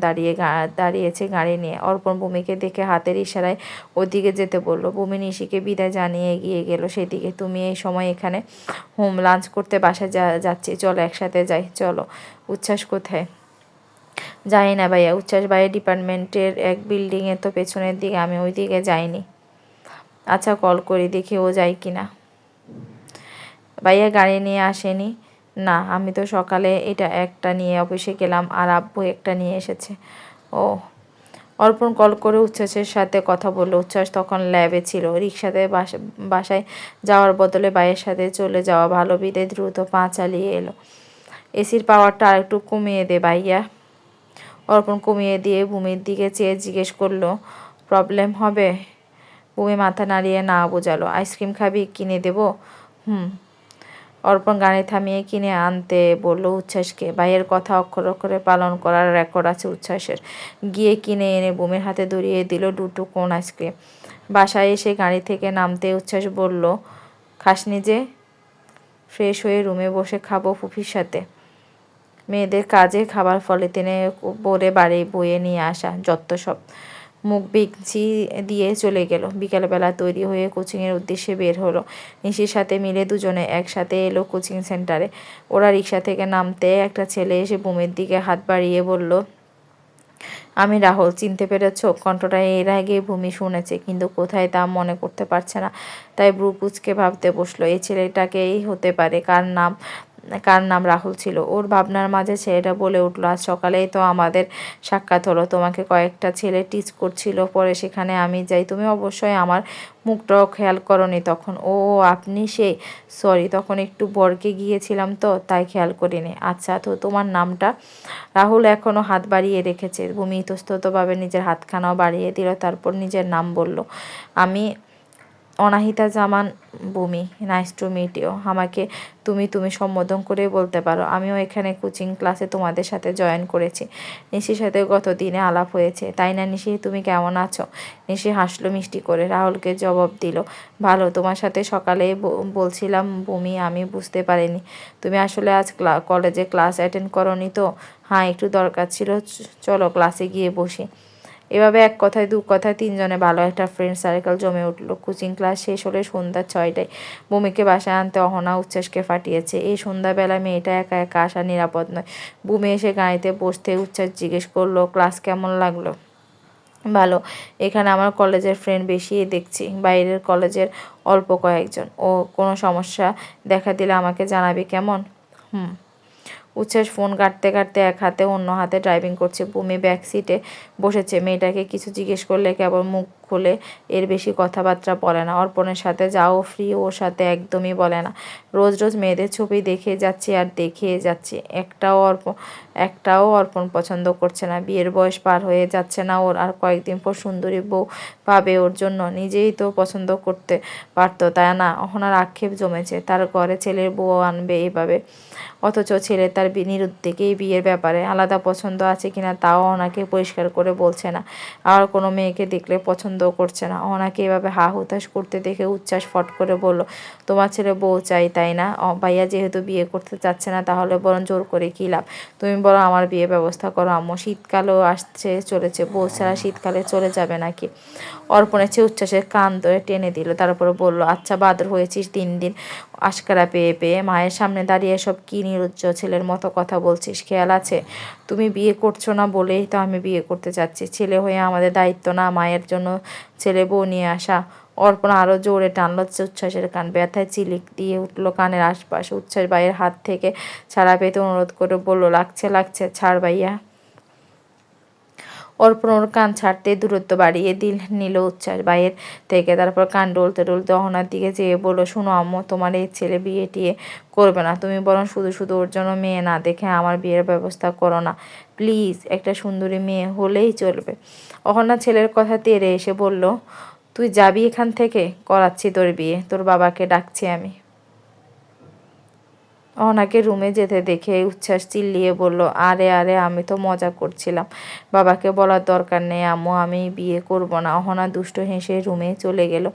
দাঁড়িয়েছে গাড়ি নিয়ে। অর্পণ বুমিকে দেখে হাতের ইশারায় ওদিকে যেতে বলল। বুমি নিশিকে বিদায় জানিয়ে এগিয়ে গেল সেদিকে। তুমি এই সময় এখানে? লাঞ্চ করতে বাসায় যাচ্ছি, চলো একসাথে যাই। চলো। উচ্ছ্বাস কোথায়? জানি না ভাইয়া, উচ্ছ্বাস ভাইয়ের ডিপার্টমেন্টের এক বিল্ডিংয়ে তো পেছনের দিকে, আমি ওই দিকে যাইনি। আচ্ছা, কল করি দেখি ও যায় কিনা। ভাইয়া গাড়ি নিয়ে আসেনি? না, আমি তো সকালে এটা একটা নিয়ে অফিসে গেলাম আর আব্বু একটা নিয়ে এসেছে। ও, অর্পণ কল করে উচ্ছ্বাসের সাথে কথা বলল। উচ্ছ্বাস তখন ল্যাবে ছিল। রিক্সাতে বাসায় যাওয়ার বদলে ভাইয়ের সাথে চলে যাওয়া ভালো বিদে দ্রুত পা চালিয়ে এলো। এসির পাওয়ারটা আরেকটু কমিয়ে দে ভাইয়া। অর্পণ কমিয়ে দিয়ে ভূমির দিকে চেয়ে জিজ্ঞেস করলো, প্রবলেম হবে? ভূমি মাথা নাড়িয়ে না বোঝালো। আইসক্রিম খাবি? কিনে দেবো? হুম। অর্পণ গাড়ি থামিয়ে কিনে আনতে বলল উচ্ছ্বাসকে। ভাইয়ের কথা অক্ষর অক্ষরে পালন করার রেকর্ড আছে উচ্ছ্বাসের। গিয়ে কিনে এনে ভূমির হাতে ধরিয়ে দিল দুটো কোন আইসক্রিম। বাসায় এসে গাড়ি থেকে নামতে উচ্ছ্বাস বলল, খাসনি যে? ফ্রেশ হয়ে রুমে বসে খাবো ফুফির সাথে। মেয়েদের কাজে খাবার ফলে তিনি বলে বাড়ি বয়ে নিয়ে আসা যত সব। মুখ বিগচি দিয়ে চলে গেল। বিকেলবেলা তৈরি হয়ে কোচিংয়ের উদ্দেশ্যে বের হলো। নিশির সাথে মিলে দুজনে একসাথে এলো কোচিং সেন্টারে। ওরা রিক্সা থেকে নামতে একটা ছেলে এসে ভূমির দিকে হাত বাড়িয়ে বলল, আমি রাহুল, চিনতে পেরেছ? কণ্ঠটা এর আগে ভূমি শুনেছে, কিন্তু কোথায় তা মনে করতে পারছে না। তাই ব্রু কুঁচকে ভাবতে বসলো, এই ছেলেটাকেই হতে পারে। কার নাম রাহুল ছিল। ওর ভাবনার মাঝে ছেলেটা বলে উঠল, আজ সকালেই তো আমাদের সাক্ষাৎ হলো। তোমাকে কয়েকটা ছেলে টিচ করছিল, পরে সেখানে আমি যাই। তুমি অবশ্যই আমার মুখটাও খেয়াল করনি তখন। ও আপনি সেই? সরি, তখন একটু বরকে গিয়েছিলাম তো, তাই খেয়াল করিনি। আচ্ছা, তো তোমার নামটা? রাহুল এখনও হাত বাড়িয়ে রেখেছে। ভূমি ইতস্ততভাবে নিজের হাতখানাও বাড়িয়ে দিল, তারপর নিজের নাম বলল, আমি Anahita Zaman Bhumi. Nice to meet you. আমাকে তুমি তুমি সম্বোধন করে বলতে পারো। আমিও এখানে কোচিং ক্লাসে তোমাদের সাথে জয়েন করেছি। নিশির সাথে গত দিনে আলাপ হয়েছে, তাই না নিশি? তুমি কেমন আছো? নিশি হাসলো মিষ্টি করে। রাহুলকে জবাব দিল, ভালো। তোমার সাথে সকালে বলছিলাম ভূমি, আমি বুঝতে পারিনি তুমি আসলে আজ কলেজে ক্লাস অ্যাটেন্ড করনি তো? হ্যাঁ, একটু দরকার ছিল। চলো ক্লাসে গিয়ে বসি। এভাবে এক কথায় দু কথায় তিনজনে ভালো একটা ফ্রেন্ড সার্কেল জমে উঠল। কোচিং ক্লাস শেষ হলে সন্ধ্যা 6টায় ভূমিকে বাসায় আনতে অহনা উচ্ছ্বাসকে পাঠিয়েছে। এই সন্ধ্যাবেলায় মেয়েটা একা একা আসা নিরাপদ নয়। ভূমি এসে গাড়িতে বসতে উচ্ছ্বাস জিজ্ঞেস করলো, ক্লাস কেমন লাগলো? ভালো। এখানে আমার কলেজের ফ্রেন্ড বেশি দেখছি, বাইরের কলেজের অল্প কয়েকজন। ও কোনো সমস্যা দেখা দিলে আমাকে জানাবি, কেমন? হুম। উচ্ছ্বাস ফোন কাটতে কাটতে এক হাতে অন্য হাতে ড্রাইভিং করছে। ভূমি ব্যাক সিটে বসেছে। মেয়েটাকে কিছু জিজ্ঞেস করলে কেবল মুখ খোলে, এর বেশি কথাবার্তা বলে না। অর্পণের সাথে যাও ফ্রি, ওর সাথে একদমই বলে না। রোজ রোজ মেয়েদের ছবি দেখে যাচ্ছে আর দেখে যাচ্ছে। একটাও অর্পণ পছন্দ করছে না। বিয়ের বয়স পার হয়ে যাচ্ছে না ওর? আর কয়েকদিন পর সুন্দরী বউ পাবে ওর জন্য। নিজেই তো পছন্দ করতে পারতো, তাই না? অহনার আক্ষেপ জমেছে, তার ঘরে ছেলের বউ আনবে এভাবে। অথচ ছেলে তার নিরুদ্যোগেই বিয়ের ব্যাপারে। আলাদা পছন্দ আছে কিনা তাও অহনাকে পরিষ্কার করে বলছে না। আর কোনো মেয়েকে দেখলে পছন্দও করছে না। অহনাকে এভাবে হা হুতাশ করতে দেখে উচ্ছ্বাস ফট করে বলল, তোমার ছেলে বউ চাই, তাই না? ভাইয়া যেহেতু বিয়ে করতে চাচ্ছে না, তাহলে বরং জোর করে কী লাভ? তুমি বরং আমার বিয়ে ব্যবস্থা করো আম্মু। শীতকালও আসছে চলেছে, বউ ছাড়া শীতকালে চলে যাবে নাকি? অর্পণের চেয়ে উচ্ছ্বাসের কান ধরে টেনে দিল। তারপরে বলল, আচ্ছা বাদর হয়েছিস 3 দিন আশকারা পেয়ে পেয়ে। মায়ের সামনে দাঁড়িয়ে সব কী নির্লজ্জ ছেলের মতো কথা বলছিস, খেয়াল আছে? তুমি বিয়ে করছো না বলেই তো আমি বিয়ে করতে চাচ্ছি। ছেলে হয়ে আমাদের দায়িত্ব না মায়ের জন্য ছেলে বউ নিয়ে আসা? অর্পণ আরও জোরে টানল উচ্ছ্বাসের কান। ব্যথায় চিলিক দিয়ে উঠল কানের আশপাশ। উচ্ছ্বাস ভাইয়ের হাত থেকে ছাড়া পেতে অনুরোধ করে বলল, লাগছে লাগছে, ছাড় ভাইয়া। অর্পণ ওর কান ছাড়তে দূরত্ব বাড়িয়ে নিল উচ্ছ্বাস ভাইয়ের থেকে। তারপর কান ডলতে ডলতে অহনার দিকে চেয়ে বলল, শোনো আম্মু, তোমার এই ছেলে বিয়ে টিয়ে করবে না। তুমি বরং শুধু শুধু ওর জন্য মেয়ে না দেখে আমার বিয়ের ব্যবস্থা করো না প্লিজ। একটা সুন্দরী মেয়ে হলেই চলবে। অহনা ছেলের কথা তেড়ে এসে বলল, তুই যাবি এখান থেকে? করাচ্ছি তোর বিয়ে, তোর বাবাকে ডাকছি আমি। অহনাকে রুমে যেতে দেখে উচ্ছ্বাস চিল্লিয়ে বলল, আরে আরে, আমি তো মজা করছিলাম। বাবাকে বলার দরকার নেই আম্মু, আমি বিয়ে করব না। অহনা দুষ্ট হেসে রুমে চলে গেল।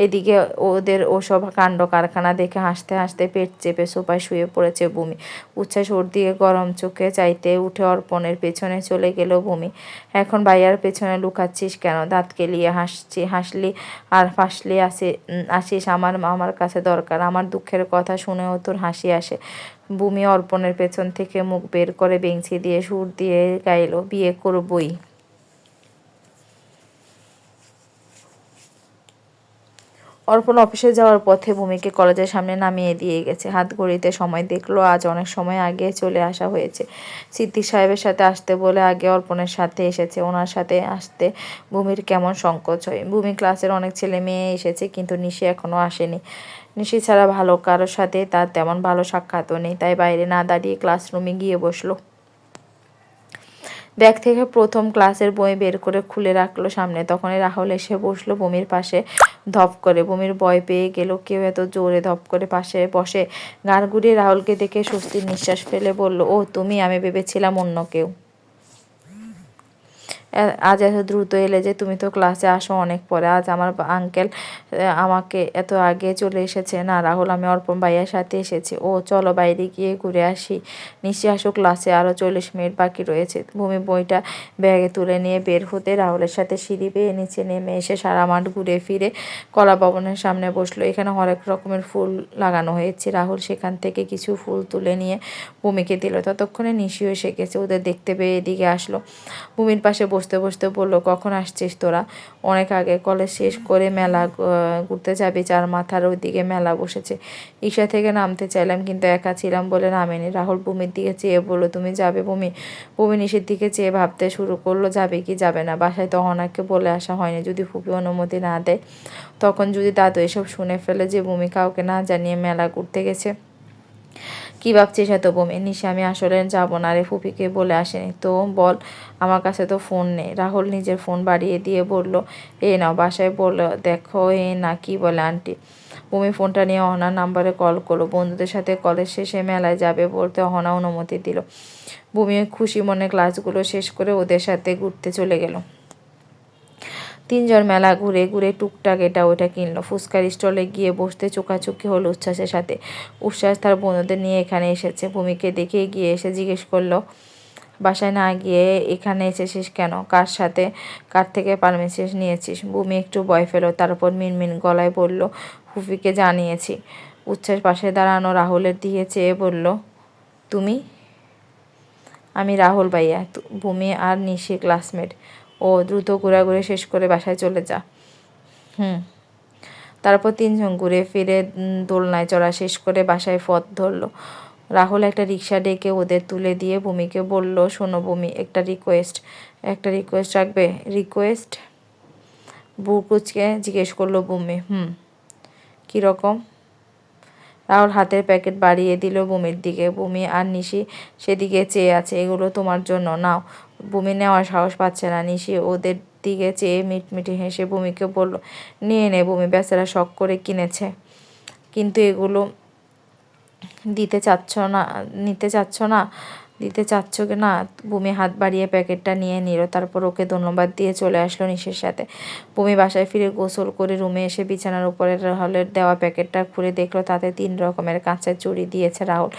এদিকে ওদের ওসব কাণ্ড কারখানা দেখে হাসতে হাসতে পেট চেপে সোফায় শুয়ে পড়েছে ভূমি। উচ্ছ্বাস ওর দিকে গরম চোখে চাইতে উঠে অর্পণের পেছনে চলে গেল ভূমি। এখন ভাইয়ার পেছনে লুকাচ্ছিস কেন? দাঁত কেলিয়ে হাসলি আর ফাঁসলি আসিস? আমার কাছে দরকার, আমার দুঃখের কথা শুনেও তোর হাসি আসে? ভূমি অর্পণের পেছন থেকে মুখ বের করে বেঞ্চি দিয়ে সুর দিয়ে গাইল, বিয়ে করবই। অর্পণ অফিসে যাওয়ার পথে ভূমিকে কলেজের সামনে নামিয়ে দিয়ে গেছে। হাত ঘড়িতে সময় দেখলো, আজ অনেক সময় আগে চলে আসা হয়েছে। সিদ্দিক সাহেবের সাথে আসতে বলে আগে অর্পণের সাথে এসেছে। ওনার সাথে আসতে ভূমির কেমন সংকোচ হয়। ভূমি ক্লাসের অনেক ছেলে মেয়ে এসেছে, কিন্তু নিশি এখনো আসেনি। নিশি ছাড়া ভালো কারোর সাথে তার তেমন ভালো সাক্ষাৎও নেই, তাই বাইরে না দাঁড়িয়ে ক্লাসরুমে গিয়ে বসলো। ব্যাগ থেকে প্রথম ক্লাসের বই বের করে খুলে রাখলো সামনে। তখনই রাহুল এসে বসলো ভূমির পাশে ধপ করে। ভূমির ভয় পেয়ে গেল, কেউ এত জোরে ধপ করে পাশে বসে। ঘাড় ঘুরিয়ে রাহুলকে দেখে স্বস্তির নিঃশ্বাস ফেলে বলল, ও তুমি? আমি ভেবেছিলাম অন্য কেউ। আজ এত দ্রুত এলে যে? তুমি তো ক্লাসে আসো অনেক পরে। আজ আমার আঙ্কেল আমাকে এত আগে চলে এসেছে। না রাহুল, আমি অর্পণ ভাইয়ার সাথে এসেছি। ও চলো বাইরে গিয়ে ঘুরে আসি। নিশি আসো, ক্লাসে আরও 40 মিনিট বাকি রয়েছে। ভূমি বইটা ব্যাগে তুলে নিয়ে বের হতে রাহুলের সাথে সিঁড়ি বেয়ে নিচে নেমে এসে সারা মাঠ ঘুরে ফিরে কলা ভবনের সামনে বসলো। এখানে হরেক রকমের ফুল লাগানো হয়েছে। রাহুল সেখান থেকে কিছু ফুল তুলে নিয়ে ভূমিকে দিল। ততক্ষণে নিশিও এসে গেছে। ওদের দেখতে পেয়ে এদিকে আসলো। ভূমির পাশে বসতে বসতে বলল, কখন আসছিস তোরা? অনেক আগে। কলেজ শেষ করে মেলা ঘুরতে যাবি? চার মাথার ওইদিকে মেলা বসেছে। রিকশা থেকে নামতে চাইলাম, কিন্তু একা ছিলাম বলে নামিনি। রাহুল ভূমির দিকে চেয়ে বলল, তুমি যাবে? ভূমি ভূমি নিশির দিকে চেয়ে ভাবতে শুরু করলো, যাবে কি যাবে না। বাসায় তো অহনাকে বলে আসা হয়নি, যদি ফুপি অনুমতি না দেয় তখন, যদি দাদু এসব শুনে ফেলে যে ভূমি কাউকে না জানিয়ে মেলা ঘুরতে গেছে। কি ভাবছিস এত ভূমি? নিশি আমি আসলে যাবো না রে, ফুপিকে বলে আসেনি। তো বল। আমার কাছে তো ফোন নেই। রাহুল নিজের ফোন বাড়িয়ে দিয়ে বলল, এ নাও, বাসায় বলো দেখো। এ না, কি বলে আন্টি? ভূমি ফোনটা নিয়ে অহনার নাম্বারে কল করলো। বন্ধুদের সাথে কলেজ শেষে মেলায় যাবে বলতে অহনা অনুমতি দিল। ভূমি খুশি মনে ক্লাসগুলো শেষ করে ওদের সাথে ঘুরতে চলে গেল। তিনজন মেলা ঘুরে ঘুরে টুকটাক এটা ওটা কিনলো। ফুচকার স্টলে গিয়ে বসতে চোখাচোখি হলো উচ্ছ্বাসের সাথে। উচ্ছ্বাস তার বন্ধুদের নিয়ে এখানে এসেছে। ভূমিকে দেখে গিয়ে এসে জিজ্ঞেস করলো, বাসায় না গিয়ে এখানে এসেছিস কেন? কার সাথে, কার থেকে পারমিশন নিয়েছিস? ভূমি একটু ভয় পেল, তারপর মিনমিন গলায় বলল, ফুফিকে জানিয়েছি। উচ্ছ্বাস পাশে দাঁড়ানো রাহুলের দিকে চেয়ে বলল, তুমি? আমি রাহুল ভাইয়া, ভূমি আর নিশির ক্লাসমেট। ও, দ্রুত ঘোরাঘুরি শেষ করে বাসায় চলে যা। হুম। তারপর তিনজন ঘুরে ফিরে দোলনায় চড়া শেষ করে বাসায় পথ ধরল। রাহুল একটা রিক্সা ডেকে ওদের তুলে দিয়ে ভূমিকে বলল, শোনো ভূমি, একটা রিকোয়েস্ট রাখবে? রিকোয়েস্ট? বুকুচকে জিজ্ঞেস করলো ভূমি। কীরকম? রাহুল হাতের প্যাকেট বাড়িয়ে দিল ভূমির দিকে। ভূমি আর নিশি সেদিকে চেয়ে আছে। এগুলো তোমার জন্য, নাও। ভূমি নেওয়ার সাহস পাচ্ছে না। নিশি ওদের দিকে চেয়ে মিটমিটি হেসে ভূমিকে বলল, নিয়ে নে ভূমি, বেচারা শখ করে কিনেছে। কিন্তু এগুলো দিতে চাচ্ছ না? নিতে চাচ্ছ না? দিতে চাচ্ছ কি না? ভূমি হাত বাড়িয়ে প্যাকেটটা নিয়ে নিল। তারপর ওকে ধন্যবাদ দিয়ে চলে আসলো নিশির সাথে। ভূমি বাসায় ফিরে গোসল করে রুমে এসে বিছানার উপরে রাহুলের দেওয়া প্যাকেটটা খুলে দেখলো তাতে 3 রকমের কাঁচের চুড়ি দিয়েছে রাহুল।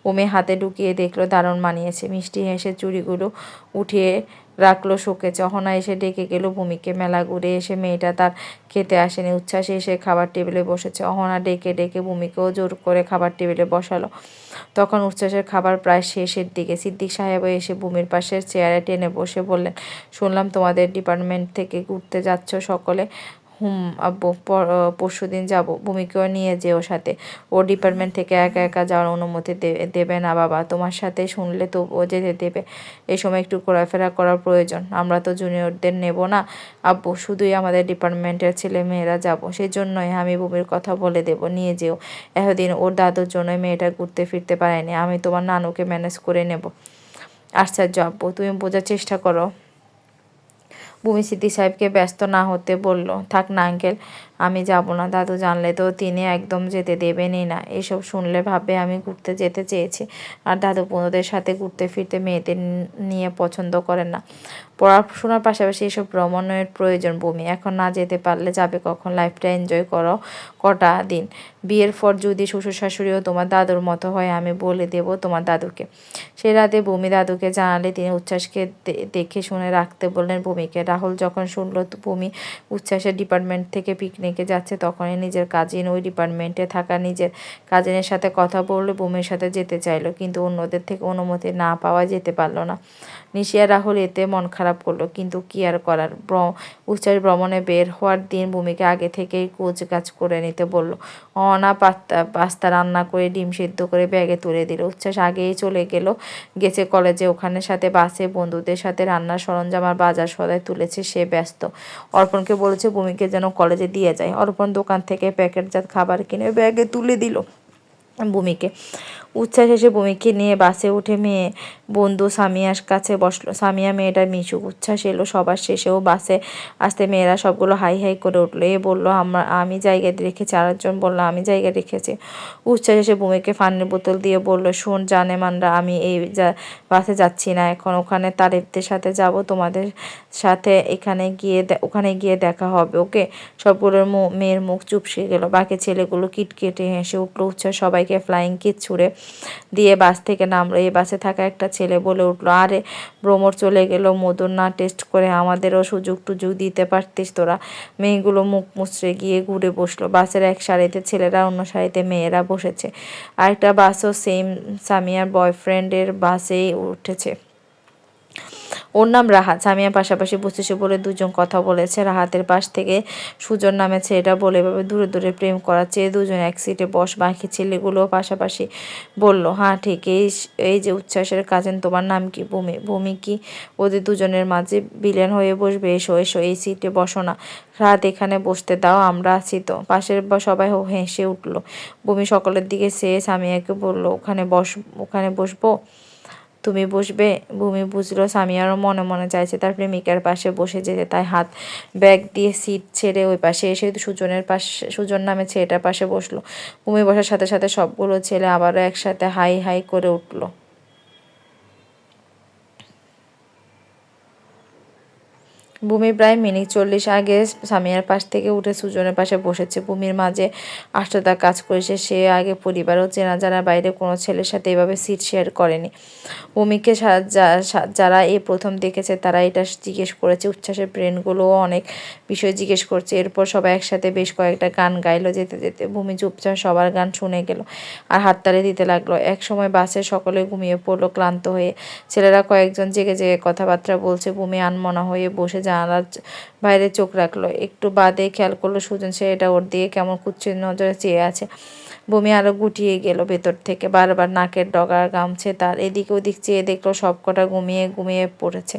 ভূমি হাতে ঢুকিয়ে দেখলো দারুণ মানিয়েছে। মিষ্টি হেসে চুড়িগুলো উঠিয়ে রাখলো শোকেজে। অহনা এসে ডেকে গেল ভূমিকে। মেলা ঘুরে এসে মেয়েটা তার খেতে আসেনি। উচ্ছ্বাস এসে খাবার টেবিলে বসেছে। অহনা ডেকে ডেকে ভূমিকেও জোর করে খাবার টেবিলে বসালো। তখন উচ্ছ্বাসের খাবার প্রায় শেষের দিকে। সিদ্দিক সাহেবও এসে ভূমির পাশের চেয়ারে টেনে বসে বললেন, শুনলাম তোমাদের ডিপার্টমেন্ট থেকে ঘুরতে যাচ্ছ সকলে। আব্বু, পরশুদিন যাব। ভূমিকেও নিয়ে যেও সাথে। ও ডিপার্টমেন্ট থেকে একা একা যাওয়ার অনুমতি দেবে না বাবা। তোমার সাথে শুনলে তো ও যেতে দেবে। এই সময় একটু ঘোরাফেরা করার প্রয়োজন। আমরা তো জুনিয়রদের নেব না আব্বু, শুধুই আমাদের ডিপার্টমেন্টের ছেলে মেয়েরা যাব। সেই জন্যই আমি ভূমির কথা বলে দেব, নিয়ে যেও। এতদিন ওর দাদুর জন্যই মেয়েটা ঘুরতে ফিরতে পারেনি। আমি তোমার নানুকে ম্যানেজ করে নেব। আশ্চর্য আব্বু, তুমি বোঝার চেষ্টা করো। ভূমি সিদ্দিক সাহেবকে ব্যস্ত না হতে বলল, থাক না আঙ্কেল, আমি যাব না। দাদু জানলে তো তিনি একদম যেতে দেবেনই না। এসব শুনলে ভাববে আমি ঘুরতে যেতে চেয়েছি। আর দাদু বন্ধুদের সাথে ঘুরতে ফিরতে মেয়েদের নিয়ে পছন্দ করেন না। পড়াশোনার পাশাপাশি এসব ভ্রমণের প্রয়োজন ভূমি। এখন না যেতে পারলে যাবে কখন? লাইফটা এনজয় করো কটা দিন। বিয়ের পর যদি শ্বশুর শাশুড়িও তোমার দাদুর মতো হয়, আমি বলে দেব তোমার দাদুকে। সে রাতে ভূমি দাদুকে জানালে তিনি উচ্ছ্বাসকে দেখে শুনে রাখতে বললেন ভূমিকে। রাহুল যখন শুনল ভূমি উচ্ছ্বাসের ডিপার্টমেন্ট থেকে পিকনিকে যাচ্ছে, তখনই নিজের কাজিন, ওই ডিপার্টমেন্টে থাকা নিজের কাজিনের সাথে কথা বললে ভূমির সাথে যেতে চাইলো, কিন্তু অন্যদের থেকে অনুমতি না পাওয়ায় যেতে পারল না। নিশি আর রাহুল এতে মন খারাপ করলো, কিন্তু কি আর করার। উচ্ছ্বাস ভ্রমণে বের হওয়ার দিন ভূমিকে আগে থেকেই কাজ করে নিতে বলল। অনা পাস্তা রান্না করে ডিম সিদ্ধ করে ব্যাগে তুলে দিল। উচ্ছ্বাস আগেই চলে গেছে কলেজে, ওখানে সাথে বাসে বন্ধুদের সাথে রান্নার সরঞ্জাম আর বাজার সদাই তুলেছে, সে ব্যস্ত। অর্পণকে বলেছে ভূমিকে যেন কলেজে দিয়ে যায়। অর্পণ দোকান থেকে প্যাকেটজাত খাবার কিনে ব্যাগে তুলে দিল ভূমিকে। উচ্ছ্বাস এসে ভূমিকে নিয়ে বাসে উঠে মেয়ে বন্ধু সামিয়ার কাছে বসলো। সামিয়া মেয়েটা মিশুক। উচ্ছ্বাস এলো সবার শেষেও বাসে আসতে মেয়েরা সবগুলো হাই হাই করে উঠলো। এ বললো আমি জায়গা রেখেছি, আরেকজন বললো আমি জায়গা রেখেছি। উচ্ছ্বাস এসে ভূমিকে পানির বোতল দিয়ে বলল, শোন জানেমানরা, আমি এই বাসে যাচ্ছি না এখন, ওখানে তারিফদের সাথে যাব, তোমাদের সাথে ওখানে গিয়ে দেখা হবে, ওকে? সবগুলোর মেয়ের মুখ চুপসে গেল। বাকি ছেলেগুলো কিটকেটে হেসে উঠলো। উচ্ছ্বাস সবাইকে ফ্লাইং কিস ছুড়ে দিয়ে বাস থেকে নামলো। এই বাসে থাকা একটা ছেলে বলে উঠলো, আরে ভ্রমর চলে গেল, মধুর না টেস্ট করে আমাদেরও সুযোগ টুযোগ দিতে পারতিস তোরা। মেয়েগুলো মুখ মুচড়ে গিয়ে ঘুরে বসলো। বাসের এক সারিতে ছেলেরা, অন্য সারিতে মেয়েরা বসেছে। আরেকটা বাসও সামিয়ার বয়ফ্রেন্ডের বাসেই উঠেছে। ওর নাম রাহাত। সামিয়া পাশাপাশি বসেছে বলে দুজন কথা বলেছে। রাহাতের পাশ থেকে সুজন নামে ছেলেটা বলে এভাবে দূরে দূরে প্রেম করাচ্ছে, দুজন এক সিটে বস। বাকি ছেলেগুলোও পাশাপাশি বলল, হ্যাঁ ঠিক, এই যে উচ্ছ্বাসের কাজিন, তোমার নাম কি? ভূমি। ভূমি কি ওদের দুজনের মাঝে বিলেন হয়ে বসবে? এসো এসো, এই সিটে বসো না। রাহাত এখানে বসতে দাও, আমরা আছি তো। পাশের সবাই হেসে উঠল। ভূমি সকলের দিকে চেয়ে সামিয়াকে বলল, ওখানে বসবো? তুমি বসবে? ভূমি বুঝলো সামিয়ারও মনে মনে চাইছে তার প্রেমিকার পাশে বসে যেতে, তাই হাত ব্যাগ দিয়ে সিট ছেড়ে ওই পাশে এসে সুজন নামে ছেলেটার পাশে বসলো। ভূমি বসার সাথে সাথে সবগুলো ছেলে আবারও একসাথে হাই হাই করে উঠলো। ভূমি প্রায় মিনিট 40 আগে সামিয়ার পাশ থেকে উঠে সুজনের পাশে বসেছে। ভূমির মাঝে আষ্টতা কাজ করেছে, সে আগে পরিবার ও চেনা জানার বাইরে কোনো ছেলের সাথে এভাবে সিট শেয়ার করেনি। ভূমিকে যারা এই প্রথম দেখেছে তারা এটা জিজ্ঞেস করেছে। উচ্ছ্বাসের ফ্রেন্ডগুলোও অনেক বিষয় জিজ্ঞেস করছে। এরপর সবাই একসাথে বেশ কয়েকটা গান গাইলো। যেতে যেতে ভূমি চুপচাপ সবার গান শুনে গেল আর হাততালি দিতে লাগলো। এক সময় বাসে সকলে ঘুমিয়ে পড়লো ক্লান্ত হয়ে। ছেলেরা কয়েকজন জেগে জেগে কথাবার্তা বলছে। ভূমি আনমনা হয়ে বসে জানালার বাইরে চোখ রাখলো। একটু বাদে খেয়াল করলো সুজন ছেলেটা ওর দিকে কেমন কুৎসিত নজরে চেয়ে আছে। ভূমি আরো গুটিয়ে গেল ভেতর থেকে, বারবার নাকের ডগা ঘামছে তার। এদিকে ওদিক চেয়ে দেখলো সবকটা ঘুমিয়ে ঘুমিয়ে পড়েছে।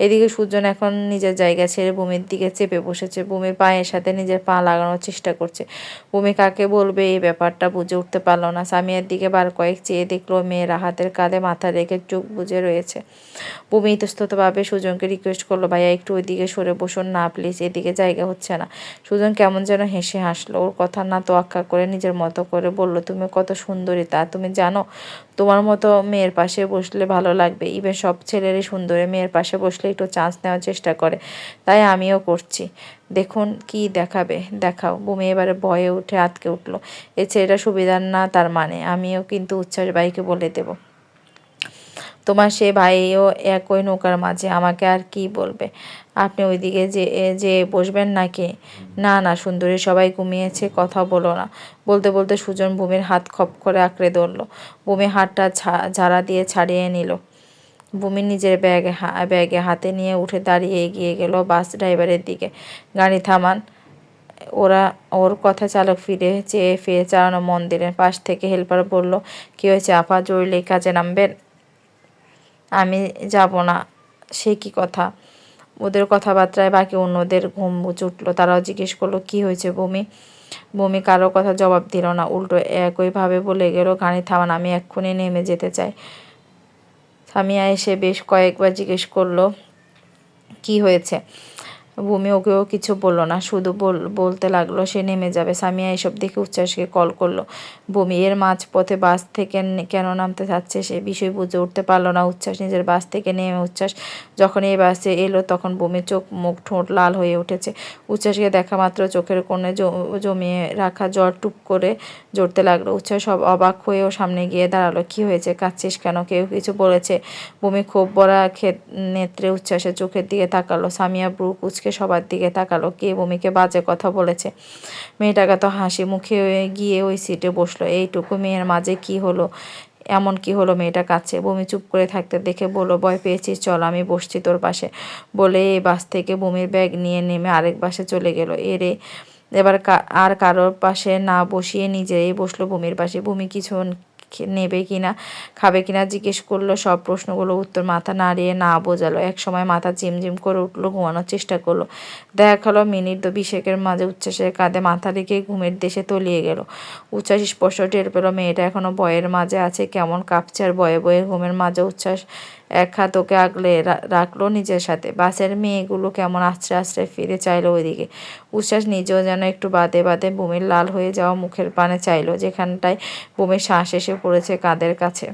এদিকে সুজন এখন নিজের জায়গা ছেড়ে ভূমির দিকে চেপে বসেছে। ভূমির পায়ের সাথে নিজের পা লাগানোর চেষ্টা করছে। ভূমি কাকে বলবে এই ব্যাপারটা বুঝে উঠতে পারলো না। সামিয়ার দিকে বার কয়েক চেয়ে দেখলো মেয়ে রাহাতের কাঁধে মাথা রেখে চোখ বুজে রয়েছে। ভূমি ইতস্ততভাবে সুজনকে রিকোয়েস্ট করলো, ভাইয়া একটু ওইদিকে সরে বসুন না প্লিজ, এদিকে জায়গা হচ্ছে না। সুজন কেমন যেন হেসে হাসলো। ওর কথা না তোয়াক্কা করে নিজের মতো করে বলল, তুমি কত সুন্দরী তা তুমি জানো? তোমার মতো মেয়ের পাশে বসলে ভালো লাগবে। ইভেন সব ছেলেরই সুন্দরী মেয়ের পাশে বসলে একটু চান্স নেওয়ার চেষ্টা করে, তাই আমিও করছি। দেখুন কি দেখাবে, দেখাও। ভূমি এবারে ভয়ে উঠে আটকে উঠলো। এই ছেলেটা সুবিধার না তার মানে? আমিও কিন্তু উচ্ছ্বাস ভাইকে বলে দেবো তোমার সে ভাইও একই নৌকার মাঝে, আমাকে আর কি বলবে? আপনি ওইদিকে যে বসবেন নাকি? না না সুন্দরী, সবাই ঘুমিয়েছে, কথা বলো না। বলতে বলতে সুজন ভূমির হাত খপ করে আঁকড়ে ধরলো। ভূমি হাতটা ঝাড়া দিয়ে ছাড়িয়ে নিল। ভূমি নিজের ব্যাগে হাতে নিয়ে উঠে দাঁড়িয়ে এগিয়ে গেল বাস ড্রাইভারের দিকে। গাড়ি থামান। ওর কথা চালক ফিরে চালানো মন দিলেন। পাশ থেকে হেল্পার বলল, কি হয়েছে আপা, জরুরি কাজে নামবেন? আমি যাব না। সে কি কথা? ওদের কথাবার্তায় বাকি অন্যদের ঘুম উঠল। তারাও জিজ্ঞেস করলো, কি হয়েছে ভূমি? ভূমি কারো কথা জবাব দিল না, উল্টো একইভাবে বলে গেল, গাড়ি থামান, আমি এক্ষুনি নেমে যেতে চাই। সামিয়া এসে বেশ কয়েকবার জিজ্ঞেস করলো, কি হয়েছে? ভূমি ওকেও কিছু বলল না, শুধু বলতে লাগলো সে নেমে যাবে। সামিয়া এসব দেখে উচ্ছ্বাসকে কল করলো। ভূমি এর মাঝপথে বাস থেকে কেন নামতে চাচ্ছে সে বিষয় বুঝে উঠতে পারলো না। উচ্ছ্বাস নিজের বাস থেকে নেমে যখন এই বাসে এলো তখন ভূমির চোখ মুখ ঠোঁট লাল হয়ে উঠেছে। উচ্ছ্বাসকে দেখা মাত্র চোখের কোণে জমিয়ে রাখা জ্বর টুপ করে জড়তে লাগলো। উচ্ছ্বাস সব অবাক হয়েও সামনে গিয়ে দাঁড়ালো। কি হয়েছে, কাঁদছিস কেন? কেউ কিছু বলেছে? ভূমি ক্ষোভ ভরা নেত্রে উচ্ছ্বাসের চোখের দিকে তাকালো। সামিয়া ব্রু কুচকে সবার দিকে তাকালো। কে ভূমিকে বাজে কথা বলেছে? মেয়েটাকে তো হাসি মুখে গিয়ে ওই সিটে বসলো। এইটুকু মেয়ের মাঝে কি হলো? এমন কি হলো মেয়েটা কাছে। বমি চুপ করে থাকতে দেখে বলল, ভয় পেয়েছিস, চল আমি বসছি তোর পাশে। বলে এই বাস থেকে বমির ব্যাগ নিয়ে নেমে আরেক বাসে চলে গেল। এবার আর কারোর পাশে না বসিয়ে নিজেই বসলো বমির পাশে। বমি কিছু নেবে কিনা, খাবে কিনা জিজ্ঞেস করলো। সব প্রশ্নগুলো উত্তর মাথা নাড়িয়ে না বোঝালো। এক সময় মাথা ঝিমঝিম করে উঠলো, ঘুমানোর চেষ্টা করলো। দেখা গেল মিনিট 20 মাঝে উচ্ছ্বাসের কাঁধে মাথা রেখে ঘুমের দেশে তলিয়ে গেল। উচ্ছ্বাস স্পষ্ট টের পেল মেয়েটা এখনো ভয়ের মাঝে আছে, কেমন কাঁপছে। আর বয়ে বয়ে ঘুমের মাঝে উচ্ছ্বাস এক হাত ওকে আগলে রাখলো নিজের সাথে। বাসের মেয়েগুলো কেমন আস্তে আস্তে ফিরে চাইলো ওইদিকে। উচ্ছ্বাস নিজেও যেন একটু বাদে বাদে বমির লাল হয়ে যাওয়া মুখের পানে চাইলো, যেখানটায় বমির শ্বাস এসে পড়েছে কাঁধের কাছে।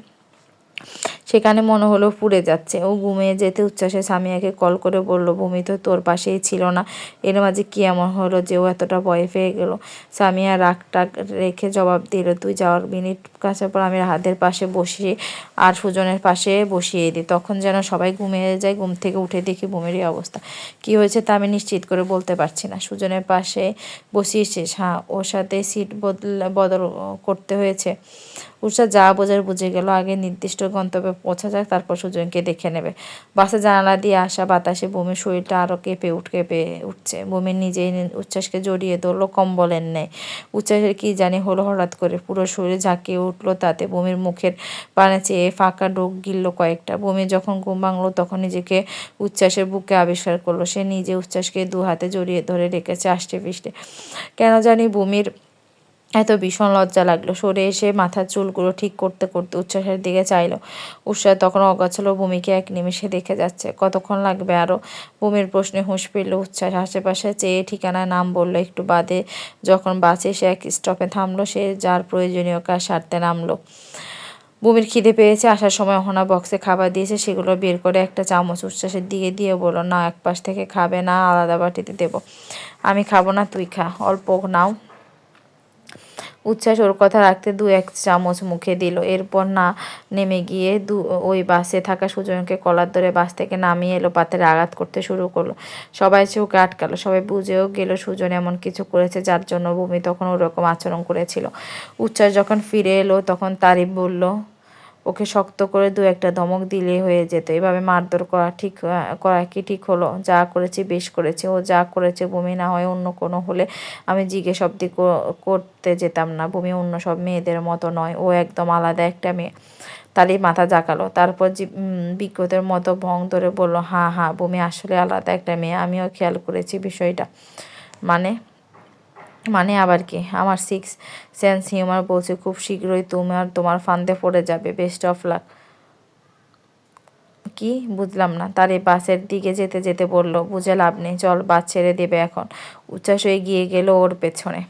সেখানে মনে হলো পুড়ে যাচ্ছে। ও ঘুমিয়ে যেতে উচ্ছ্বাসে সামিয়াকে কল করে বলল, বমি তো তোর পাশেই ছিল না, এর মাঝে কি এমন হলো যে ও এতটা ভয় পেয়ে গেল? সামিয়া রাগটা রেখে জবাব দিল, তুই যাওয়ার মিনিট কাছে পর আমি রাহাদের পাশে বসিয়ে আর সুজনের পাশে বসিয়ে দিই। তখন যেন সবাই ঘুমিয়ে যায়। ঘুম থেকে উঠে দেখি বমিরই অবস্থা। কি হয়েছে তা আমি নিশ্চিত করে বলতে পারছি না। সুজনের পাশে বসিয়েছিস? হ্যাঁ। ওর সাথে সিট বদল করতে হয়েছে? উৎসাহ যা বোঝার বুঝে গেল। আগে নির্দিষ্ট গন্তব্যে পৌঁছা যাক, তারপর সুজনকে দেখে নেবে। বাসে জানালা দিয়ে আসা বাতাসে বমির শরীরটা আরও কেঁপে উঠছে। বমি নিজেই উচ্ছ্বাসকে জড়িয়ে ধরলো কম্বলের নেয়। উচ্ছ্বাসের কি জানি হলো হঠাৎ করে, পুরো শরীরে ঝাঁকিয়ে উঠলো তাতে। বমির মুখের পানে চেয়ে ফাঁকা ঢোক গিলল কয়েকটা। বমি যখন ঘুম ভাঙলো তখন নিজেকে উচ্ছ্বাসের বুকে আবিষ্কার করলো। সে নিজে উচ্ছ্বাসকে 2 হাতে জড়িয়ে ধরে রেখেছে আষ্টে পৃষ্ঠে। কেন জানি বমির এত ভীষণ লজ্জা লাগলো। সরে এসে মাথার চুলগুলো ঠিক করতে করতে উচ্ছ্বাসের দিকে চাইলো। উৎসাহ তখন অগোছালো বমিকে এক নিমেষে দেখে যাচ্ছে। কতক্ষণ লাগবে আরও? বমির প্রশ্নে হুঁশ ফিরল উচ্ছ্বাস। আশেপাশে চেয়ে ঠিকানার নাম বলল। একটু বাদে যখন বাসে এসে এক স্টপে থামলো, সে যার প্রয়োজনীয় কাজ সারতে নামলো। বমির খিদে পেয়েছে। আসার সময় অহনা বক্সে খাবার দিয়েছে, সেগুলো বের করে একটা চামচ উচ্ছ্বাসের দিকে দিয়ে বলল, না, এক পাশ থেকে খাবে না, আলাদা বাটিতে দেবো। আমি খাবো না, তুই খা, অল্প নাও। উচ্ছ্বাস ওর কথা রাখতে 2-1 চামচ মুখে দিল। এরপর না নেমে গিয়ে ওই বাসে থাকা সুজনকে কলার ধরে বাস থেকে নামিয়ে এলো, পাতের আঘাত করতে শুরু করলো। সবাই চোখে আটকালো। সবাই বুঝেও গেল সুজন এমন কিছু করেছে যার জন্য বমি তখন ওরকম আচরণ করেছিল। উচ্ছ্বাস যখন ফিরে এলো তখন তারিফ বলল, ওকে শক্ত করে 2-1টা ধমক দিলে হয়ে যেত। এভাবে মারধর করা কি ঠিক হলো? যা করেছি বেশ করেছি। ও যা করেছে বমি না হয় অন্য কোনো হলে আমি জিজ্ঞেস অব্দি করতে যেতাম না। বমি অন্য সব মেয়েদের মতো নয়, ও একদম আলাদা একটা মেয়ে। তালি মাথা জাগালো। তারপর বিজ্ঞদের মতো ভং ধরে বলল, হ্যাঁ হ্যাঁ, বমি আসলে আলাদা একটা মেয়ে, আমিও খেয়াল করেছি বিষয়টা। মানে মানে আবার কি? আমার 6 সেন্স হিউমার বলছে খুব শীঘ্রই তোমার ফান্দে পড়ে যাবে। Best of luck. কি বুঝলাম না। তার এই বাসের দিকে যেতে যেতে বলল, বুঝে লাভ নেই, চল, বাস ছেড়ে দেবে এখন। উচ্ছ্বাস এগিয়ে গেল ওর পেছনে।